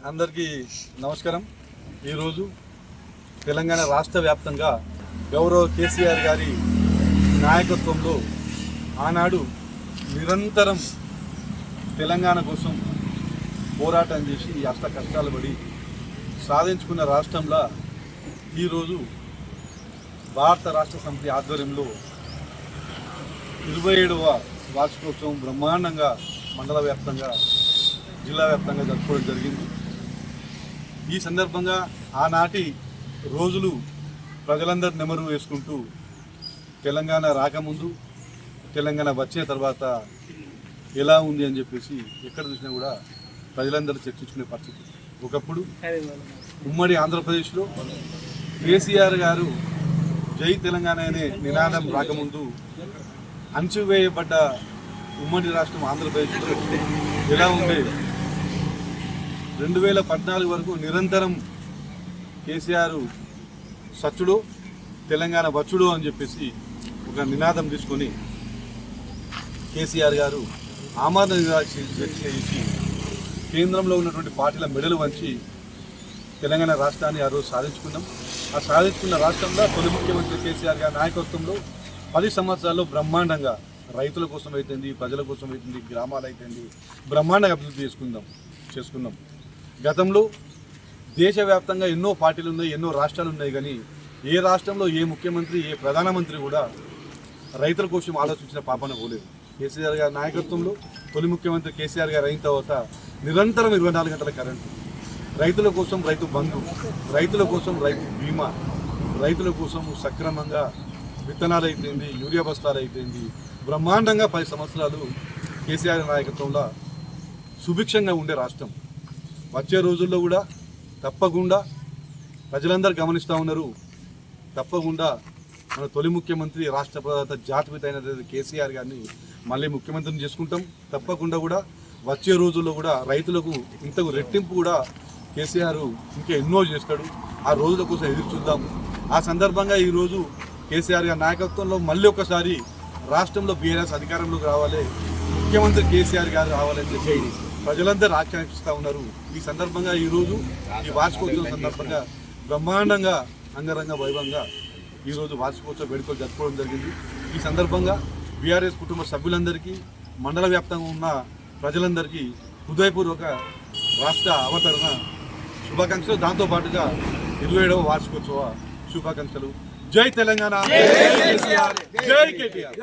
అందరికీ నమస్కారం. ఈరోజు తెలంగాణ రాష్ట్ర వ్యాప్తంగా గౌరవ కేసీఆర్ గారి నాయకత్వంలో ఆనాడు నిరంతరం తెలంగాణ కోసం పోరాటం చేసి అష్ట కష్టాలు పడి సాధించుకున్న రాష్ట్రంలో ఈరోజు భారత రాష్ట్ర సమితి ఆధ్వర్యంలో 27వ వార్షికోత్సవం బ్రహ్మాండంగా మండల వ్యాప్తంగా జిల్లా వ్యాప్తంగా జరుపుకోవడం జరిగింది. ఈ సందర్భంగా ఆనాటి రోజులు ప్రజలందరూ నెమరు వేసుకుంటూ తెలంగాణ రాకముందు తెలంగాణ వచ్చిన తర్వాత ఎలా ఉంది అని చెప్పేసి ఎక్కడ చూసినా కూడా ప్రజలందరూ చర్చించుకునే పరిస్థితి. ఒకప్పుడు ఉమ్మడి ఆంధ్రప్రదేశ్లో కేసీఆర్ గారు జై తెలంగాణ అనే నినాదం రాకముందు అణచివేయబడ్డ ఉమ్మడి రాష్ట్రం ఆంధ్రప్రదేశ్లో ఎలా ఉండేది. 2014 వరకు నిరంతరం కేసీఆర్ సచ్చుడు తెలంగాణ వచ్చుడు అని చెప్పేసి ఒక నినాదం తీసుకొని కేసీఆర్ గారు ఆమరణ చేసి కేంద్రంలో ఉన్నటువంటి పార్టీల మెడలు వంచి తెలంగాణ రాష్ట్రాన్ని ఆ రోజు సాధించుకున్నాం. ఆ సాధించుకున్న రాష్ట్రంలో తొలి ముఖ్యమంత్రి కేసీఆర్ గారి నాయకత్వంలో 10 సంవత్సరాల్లో బ్రహ్మాండంగా రైతుల కోసం అయితేంది, ప్రజల కోసం అయితేంది, గ్రామాలు అయితేంది బ్రహ్మాండంగా అభివృద్ధి చేసుకున్నాం. గతంలో దేశవ్యాప్తంగా ఎన్నో పార్టీలు ఉన్నాయి, ఎన్నో రాష్ట్రాలు ఉన్నాయి, కానీ ఏ రాష్ట్రంలో ఏ ముఖ్యమంత్రి ఏ ప్రధానమంత్రి కూడా రైతుల కోసం ఆలోచించిన పాపన పోలేదు. కేసీఆర్ గారి నాయకత్వంలో తొలి ముఖ్యమంత్రి కేసీఆర్ గారు అయిన తర్వాత నిరంతరం 24 గంటల కరెంటు, రైతుల కోసం రైతు బంధు, రైతుల కోసం రైతు బీమా, రైతుల కోసం సక్రమంగా విత్తనాలు అయిపోయింది, యూరియా బస్తాలు అయిపోయింది, బ్రహ్మాండంగా 10 సంవత్సరాలు కేసీఆర్ నాయకత్వంలో సుభిక్షంగా ఉండే రాష్ట్రం. వచ్చే రోజుల్లో కూడా తప్పకుండా ప్రజలందరూ గమనిస్తూ ఉన్నారు. తప్పకుండా మన తొలి ముఖ్యమంత్రి రాష్ట్ర ప్రధాత జాతిపిత అయిన కేసీఆర్ గారిని మళ్ళీ ముఖ్యమంత్రిని చేసుకుంటాం. తప్పకుండా కూడా వచ్చే రోజుల్లో కూడా రైతులకు ఇంతకు రెట్టింపు కూడా కేసీఆర్ ఇంకా ఎన్నో చేస్తాడు. ఆ రోజుల కోసం ఎదురు చూద్దాం. ఆ సందర్భంగా ఈరోజు కేసీఆర్ గారి నాయకత్వంలో మళ్ళీ ఒకసారి రాష్ట్రంలో బీఆర్ఎస్ అధికారంలోకి రావాలి, ముఖ్యమంత్రి కేసీఆర్ గారు రావాలని చెప్పి ప్రజలందరూ ఆకాంక్షిస్తూ ఉన్నారు. ఈ సందర్భంగా ఈరోజు ఈ వార్షికోత్సవం సందర్భంగా బ్రహ్మాండంగా అంగరంగ వైభవంగా ఈరోజు వార్షికోత్సవ వేడుకలు జరుపుకోవడం జరిగింది. ఈ సందర్భంగా బీఆర్ఎస్ కుటుంబ సభ్యులందరికీ, మండల వ్యాప్తంగా ఉన్న ప్రజలందరికీ హృదయపూర్వక రాష్ట్ర అవతరణ శుభాకాంక్షలు, దాంతోపాటుగా 27వ వార్షికోత్సవ శుభాకాంక్షలు. జై తెలంగాణ, జై కేటీఆర్.